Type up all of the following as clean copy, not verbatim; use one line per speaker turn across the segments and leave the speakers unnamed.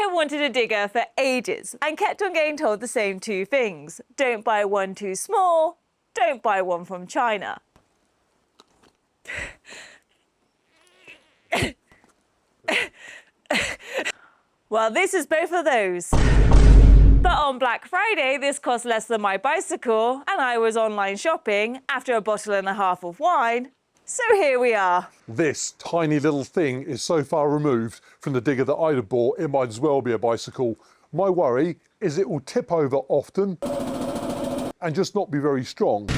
I wanted a digger for ages and kept on getting told the same two things. Don't buy one too small, don't buy one from China. Well, this is both of those. But on Black Friday, this cost less than my bicycle, and I was online shopping after a bottle and a half of wine. So here we are.
This tiny little thing is so far removed from the digger that I'd have bought, it might as well be a bicycle. My worry is it will tip over often and just not be very strong.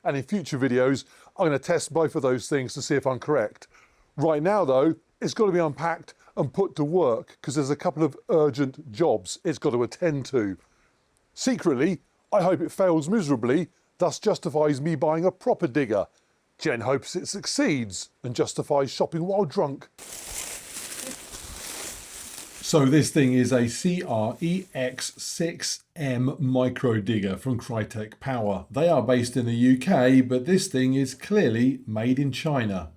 And in future videos, I'm going to test both of those things to see if I'm correct. Right now though, it's got to be unpacked and put to work because there's a couple of urgent jobs it's got to attend to. Secretly, I hope it fails miserably, thus justifies me buying a proper digger. Jen hopes it succeeds and justifies shopping while drunk. So this thing is a CREX6M micro digger from Crytek Power. They are based in the UK, but this thing is clearly made in China.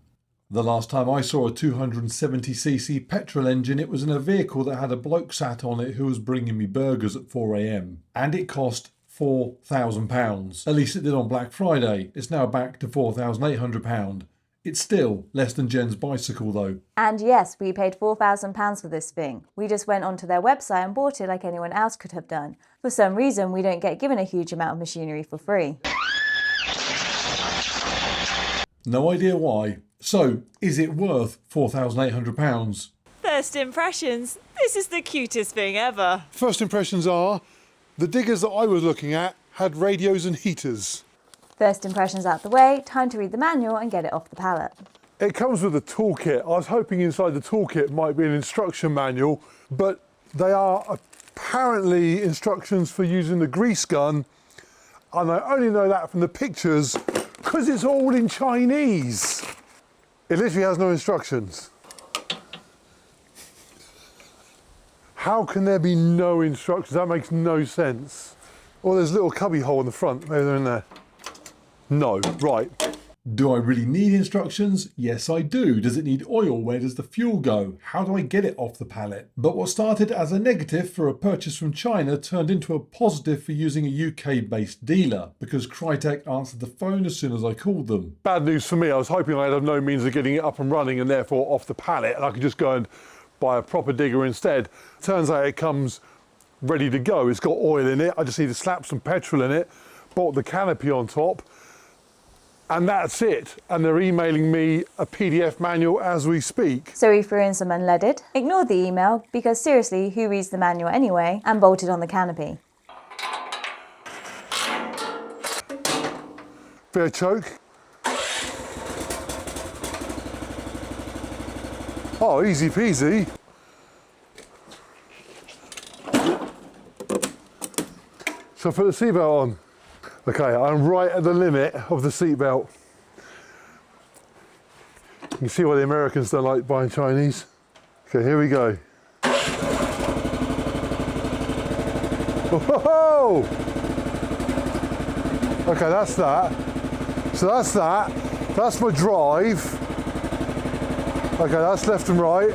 The last time I saw a 270cc petrol engine, it was in a vehicle that had a bloke sat on it who was bringing me burgers at 4 AM. And it cost £4,000. At least it did on Black Friday. It's now back to £4,800. It's still less than Jen's bicycle though.
And yes, we paid £4,000 for this thing. We just went onto their website and bought it like anyone else could have done. For some reason, we don't get given a huge amount of machinery for free.
No idea why. So, is it worth £4,800?
First impressions, this is the cutest thing ever.
First impressions are, the diggers that I was looking at had radios and heaters.
First impressions out the way, time to read the manual and get it off the pallet.
It comes with a toolkit. I was hoping inside the toolkit might be an instruction manual, but they are apparently instructions for using the grease gun, and I only know that from the pictures because it's all in Chinese. It literally has no instructions. How can there be no instructions? That makes no sense. Well, there's a little cubby hole in the front. Maybe they're in there. No, right. Do I really need instructions? Yes, I do. Does it need oil? Where does the fuel go? How do I get it off the pallet? But what started as a negative for a purchase from China turned into a positive for using a UK-based dealer because Crytek answered the phone as soon as I called them. Bad news for me. I was hoping I'd have no means of getting it up and running and therefore off the pallet and I could just go and buy a proper digger instead. Turns out it comes ready to go. It's got oil in it. I just need to slap some petrol in it, bought the canopy on top, and that's it. And they're emailing me a PDF manual as we speak.
So we threw in some unleaded, ignored the email because seriously, who reads the manual anyway, and bolted on the canopy.
Bit of choke. Oh, easy peasy. So I put the seatbelt on. Okay, I'm right at the limit of the seatbelt. You can see why the Americans don't like buying Chinese. Okay, here we go. Whoa! Okay, that's that. So that's that. That's my drive. Okay, that's left and right.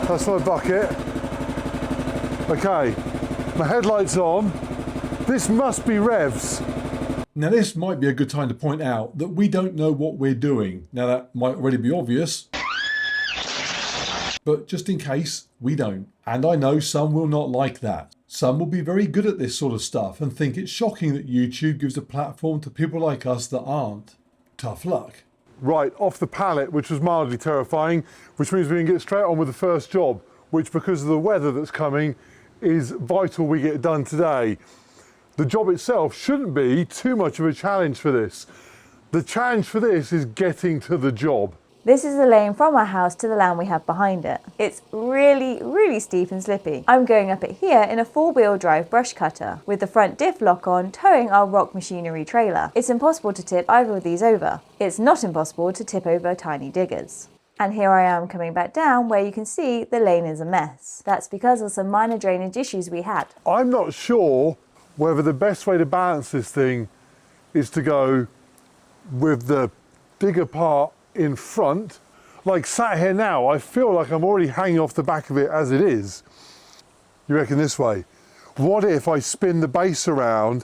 That's my bucket. Okay, my headlight's on. This must be revs. Now this might be a good time to point out that we don't know what we're doing. Now that might already be obvious, but just in case, we don't. And I know some will not like that. Some will be very good at this sort of stuff and think it's shocking that YouTube gives a platform to people like us that aren't. Tough luck. Right, off the pallet, which was mildly terrifying, which means we can get straight on with the first job, which because of the weather that's coming, is vital we get done today. The job itself shouldn't be too much of a challenge for this. The challenge for this is getting to the job.
This is the lane from our house to the land we have behind it. It's really, really steep and slippy. I'm going up it here in a 4-wheel drive brush cutter with the front diff lock on, towing our rock machinery trailer. It's impossible to tip either of these over. It's not impossible to tip over tiny diggers. And here I am coming back down where you can see the lane is a mess. That's because of some minor drainage issues we had.
I'm not sure whether the best way to balance this thing is to go with the bigger part in front like sat here now, I feel like I'm already hanging off the back of it as it is. You reckon this way? What if I spin the base around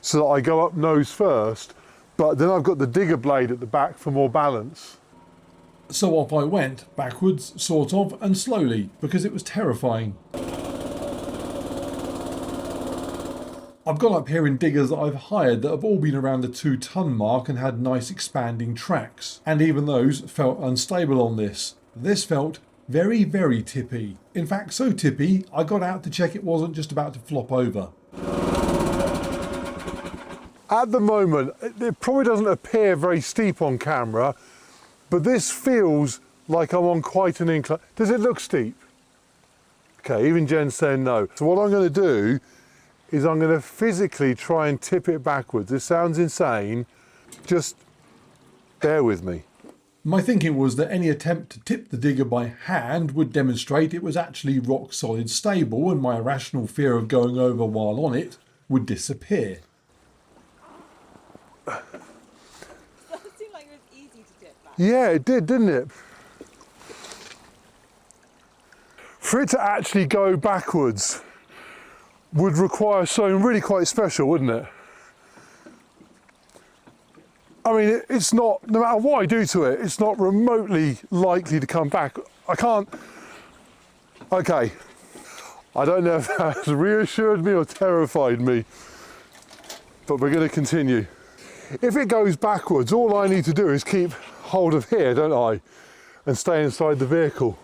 so that I go up nose first, but then I've got the digger blade at the back for more balance?
So off I went, backwards, sort of, and slowly, because it was terrifying. I've gone up here in diggers that I've hired that have all been around the 2-ton mark and had nice expanding tracks. And even those felt unstable on this. This felt very, very tippy. In fact, so tippy, I got out to check it wasn't just about to flop over.
At the moment, it probably doesn't appear very steep on camera, but this feels like I'm on quite an incline. Does it look steep? Okay, even Jen's saying no. So what I'm going to do is I'm going to physically try and tip it backwards. This sounds insane. Just bear with me.
My thinking was that any attempt to tip the digger by hand would demonstrate it was actually rock solid stable, and my irrational fear of going over while on it would disappear.
That seemed like it was easy to tip back.
Yeah, it did, didn't it? For it to actually go backwards would require something really quite special, wouldn't it? I mean, it's not, no matter what I do to it, it's not remotely likely to come back. I can't, okay. I don't know if that's reassured me or terrified me, but we're going to continue. If it goes backwards, all I need to do is keep hold of here, don't I? And stay inside the vehicle.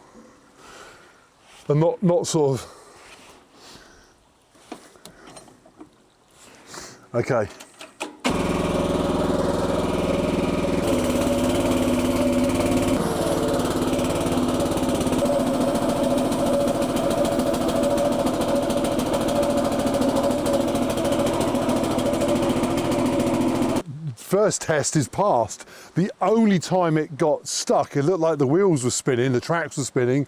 And not sort of, okay. First test is passed. The only time it got stuck, it looked like the wheels were spinning, the tracks were spinning.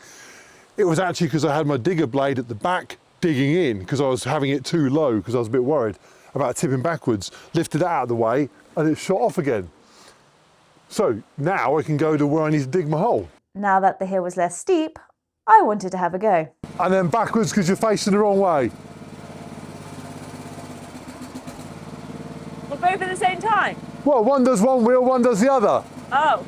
It was actually because I had my digger blade at the back digging in because I was having it too low because I was a bit worried about tipping backwards. Lifted it out of the way and it shot off again. So now I can go to where I need to dig my hole.
Now that the hill was less steep, I wanted to have a go.
And then backwards because you're facing the wrong way.
We're both at the same time.
Well, one does one wheel, one does the other.
Oh.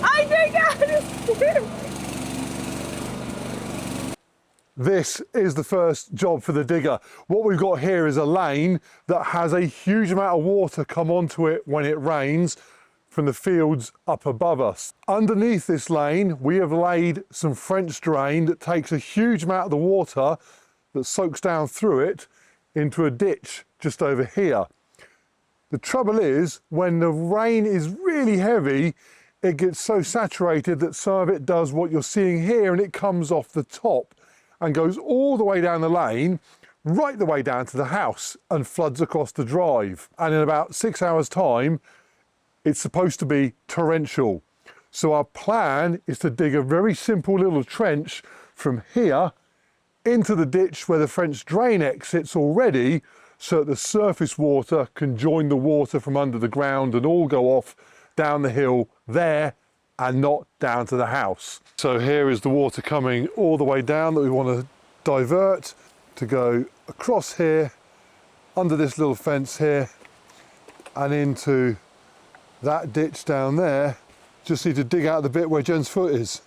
I don't know how to swim.
This is the first job for the digger. What we've got here is a lane that has a huge amount of water come onto it when it rains from the fields up above us. Underneath this lane, we have laid some French drain that takes a huge amount of the water that soaks down through it into a ditch just over here. The trouble is, when the rain is really heavy, it gets so saturated that some of it does what you're seeing here and it comes off the top and goes all the way down the lane, right the way down to the house and floods across the drive. And in about 6 hours' time, it's supposed to be torrential. So our plan is to dig a very simple little trench from here into the ditch where the French drain exits already, so that the surface water can join the water from under the ground and all go off down the hill there and not down to the house. So here is the water coming all the way down that we want to divert to go across here, under this little fence here, and into that ditch down there. Just need to dig out the bit where Jen's foot is.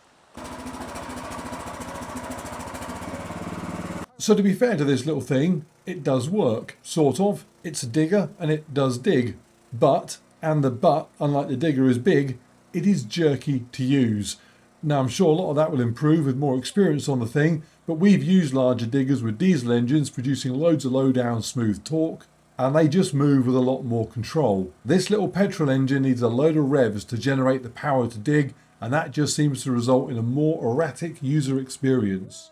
So to be fair to this little thing, it does work, sort of. It's a digger and it does dig. But, and the but, unlike the digger is big, it is jerky to use. Now I'm sure a lot of that will improve with more experience on the thing, but we've used larger diggers with diesel engines producing loads of low down smooth torque, and they just move with a lot more control. This little petrol engine needs a load of revs to generate the power to dig, and that just seems to result in a more erratic user experience.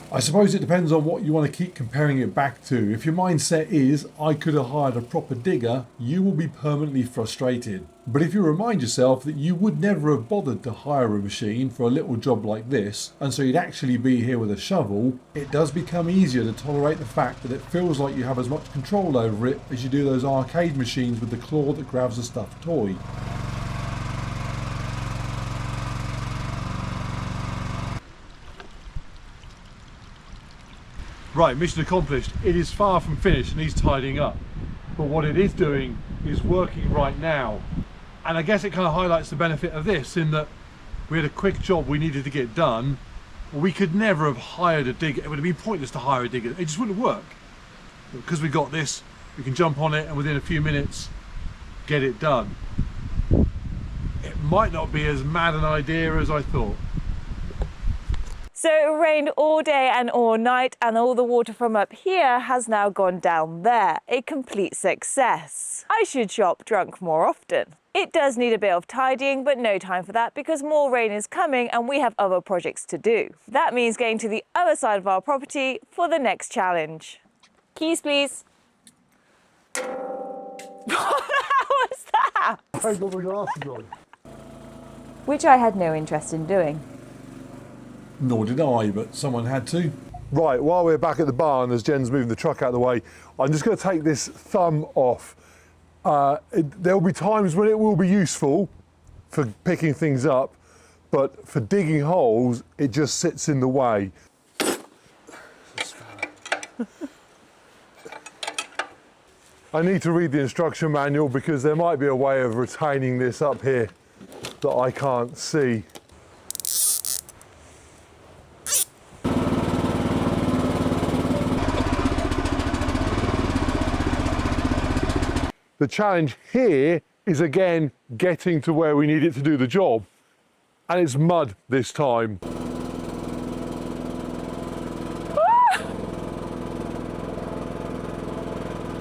I suppose it depends on what you want to keep comparing it back to. If your mindset is, I could have hired a proper digger, you will be permanently frustrated. But if you remind yourself that you would never have bothered to hire a machine for a little job like this, and so you'd actually be here with a shovel, it does become easier to tolerate the fact that it feels like you have as much control over it as you do those arcade machines with the claw that grabs a stuffed toy.
Right, mission accomplished. It is far from finished and he's tidying up. But what it is doing is working right now. And I guess it kind of highlights the benefit of this in that we had a quick job we needed to get done. We could never have hired a digger. It would have been pointless to hire a digger. It just wouldn't work. Because we got this, we can jump on it and within a few minutes get it done. It might not be as mad an idea as I thought.
So it rained all day and all night, and all the water from up here has now gone down there. A complete success. I should shop drunk more often. It does need a bit of tidying, but no time for that because more rain is coming and we have other projects to do. That means getting to the other side of our property for the next challenge. Keys, please. What was that?
I got my glasses on.
Which I had no interest in doing.
Nor did I, but someone had to.
Right, while we're back at the barn, as Jen's moving the truck out of the way, I'm just going to take this thumb off. There'll be times when it will be useful for picking things up, but for digging holes, it just sits in the way. I need to read the instruction manual because there might be a way of retaining this up here that I can't see. The challenge here is again getting to where we need it to do the job. And it's mud this time.
I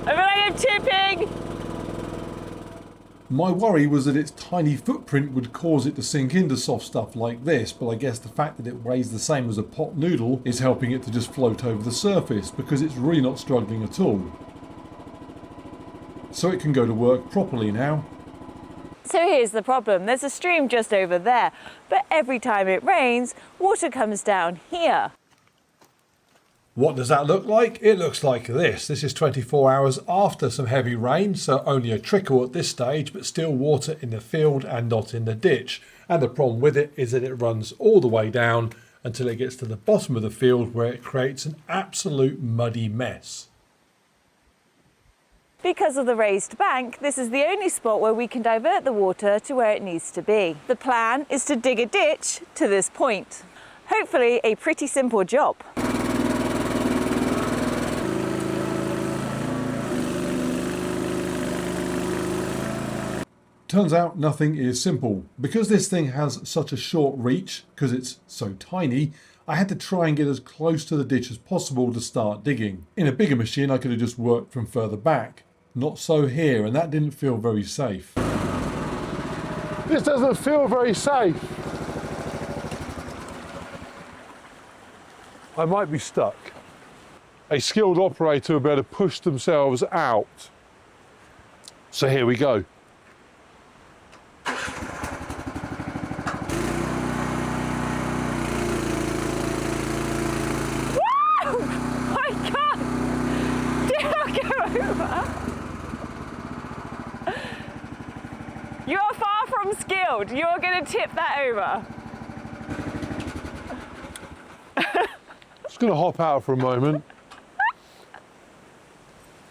feel like I'm tipping.
My worry was that its tiny footprint would cause it to sink into soft stuff like this, but I guess the fact that it weighs the same as a pot noodle is helping it to just float over the surface because it's really not struggling at all. So it can go to work properly now.
So here's the problem. There's a stream just over there, but every time it rains, water comes down here.
What does that look like? It looks like this. This is 24 hours after some heavy rain, so only a trickle at this stage, but still water in the field and not in the ditch. And the problem with it is that it runs all the way down until it gets to the bottom of the field where it creates an absolute muddy mess.
Because of the raised bank, this is the only spot where we can divert the water to where it needs to be. The plan is to dig a ditch to this point. Hopefully a pretty simple job.
Turns out nothing is simple. Because this thing has such a short reach, because it's so tiny, I had to try and get as close to the ditch as possible to start digging. In a bigger machine I could have just worked from further back. Not so here, and that didn't feel very safe.
This doesn't feel very safe. I might be stuck. A skilled operator will be able to push themselves out. So here we go.
You are far from skilled. You're going to tip that over.
Just going to hop out for a moment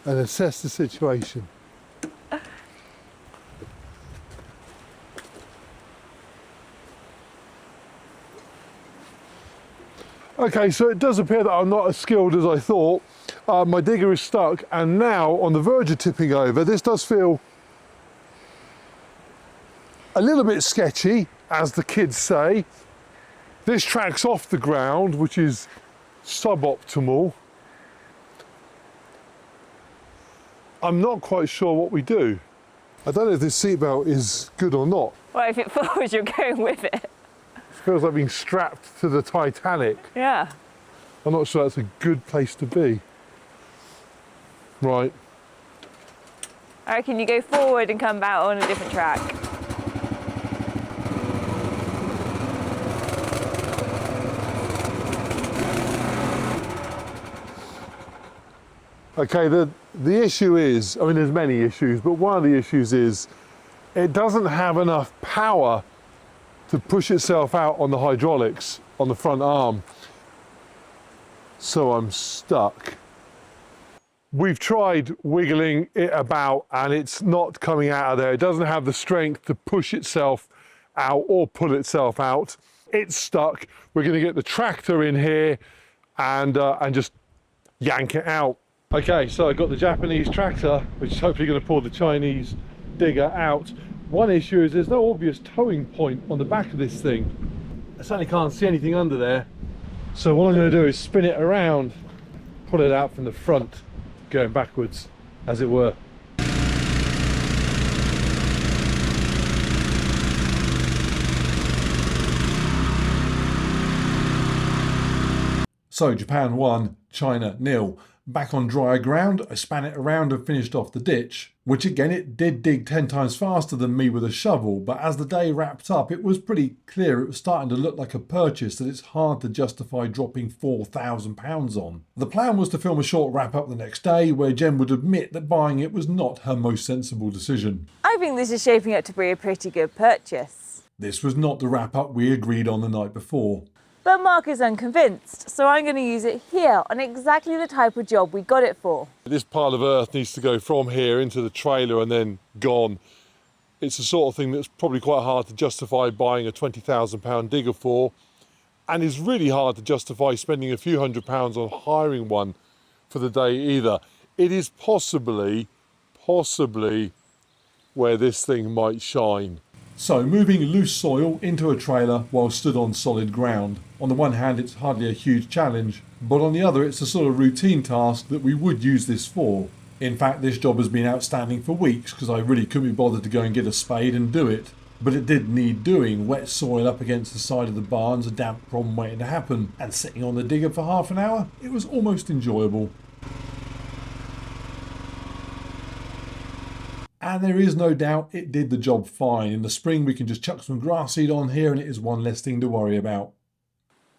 and assess the situation. Okay, so it does appear that I'm not as skilled as I thought. My digger is stuck and now on the verge of tipping over. This does feel a little bit sketchy, as the kids say. This track's off the ground, which is suboptimal. I'm not quite sure what we do. I don't know if this seatbelt is good or not.
Well, if it falls, you're going with it.
It feels like being strapped to the Titanic.
Yeah.
I'm not sure that's a good place to be. Right.
I reckon you go forward and come back on a different track.
Okay, the issue is, I mean, there's many issues, but one of the issues is it doesn't have enough power to push itself out on the hydraulics on the front arm. So I'm stuck. We've tried wiggling it about and it's not coming out of there. It doesn't have the strength to push itself out or pull itself out. It's stuck. We're going to get the tractor in here and just yank it out. Okay, so I've got the Japanese tractor, which is hopefully going to pull the Chinese digger out. One issue is there's no obvious towing point on the back of this thing. I certainly can't see anything under there. So what I'm going to do is spin it around, pull it out from the front, going backwards, as it were.
So Japan 1, China 0. Back on drier ground, I span it around and finished off the ditch, which again it did dig 10 times faster than me with a shovel, but as the day wrapped up it was pretty clear it was starting to look like a purchase that it's hard to justify dropping £4,000 on. The plan was to film a short wrap up the next day where Jen would admit that buying it was not her most sensible decision.
I think this is shaping up to be a pretty good purchase.
This was not the wrap up we agreed on the night before.
But Mark is unconvinced, so I'm going to use it here on exactly the type of job we got it for.
This pile of earth needs to go from here into the trailer and then gone. It's the sort of thing that's probably quite hard to justify buying a £20,000 digger for, and is really hard to justify spending a few £100s on hiring one for the day either. It is possibly where this thing might shine.
So, moving loose soil into a trailer while stood on solid ground. On the one hand, it's hardly a huge challenge, but on the other, it's the sort of routine task that we would use this for. In fact, this job has been outstanding for weeks because I really couldn't be bothered to go and get a spade and do it. But it did need doing. Wet soil up against the side of the barn's a damp problem waiting to happen, and sitting on the digger for half an hour, it was almost enjoyable. And there is no doubt it did the job fine. In the spring we can just chuck some grass seed on here and it is one less thing to worry about.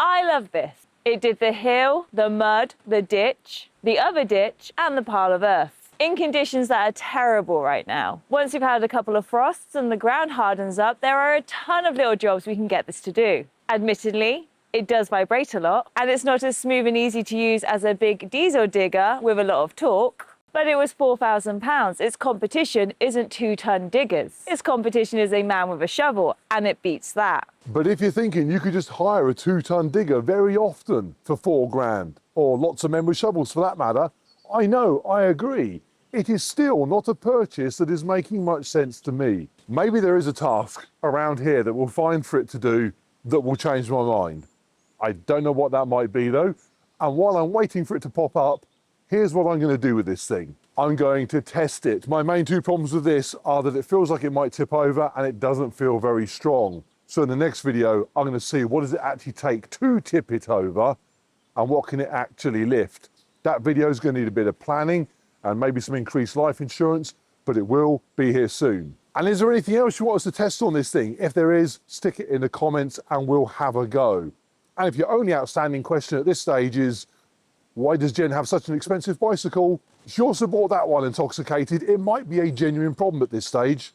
I love this. It did the hill, the mud, the ditch, the other ditch and the pile of earth. In conditions that are terrible right now. Once you've had a couple of frosts and the ground hardens up, there are a ton of little jobs we can get this to do. Admittedly, it does vibrate a lot and it's not as smooth and easy to use as a big diesel digger with a lot of torque. But it was £4,000. Its competition isn't 2-ton diggers. Its competition is a man with a shovel, and it beats that.
But if you're thinking you could just hire a 2-ton digger very often for £4,000, or lots of men with shovels for that matter, I know, I agree. It is still not a purchase that is making much sense to me. Maybe there is a task around here that we'll find for it to do that will change my mind. I don't know what that might be though, and while I'm waiting for it to pop up, here's what I'm going to do with this thing. I'm going to test it. My main two problems with this are that it feels like it might tip over and it doesn't feel very strong. So in the next video, I'm going to see what does it actually take to tip it over and what can it actually lift. That video is going to need a bit of planning and maybe some increased life insurance, but it will be here soon. And is there anything else you want us to test on this thing? If there is, stick it in the comments and we'll have a go. And if your only outstanding question at this stage is, why does Jen have such an expensive bicycle? She also bought that one intoxicated. It might be a genuine problem at this stage.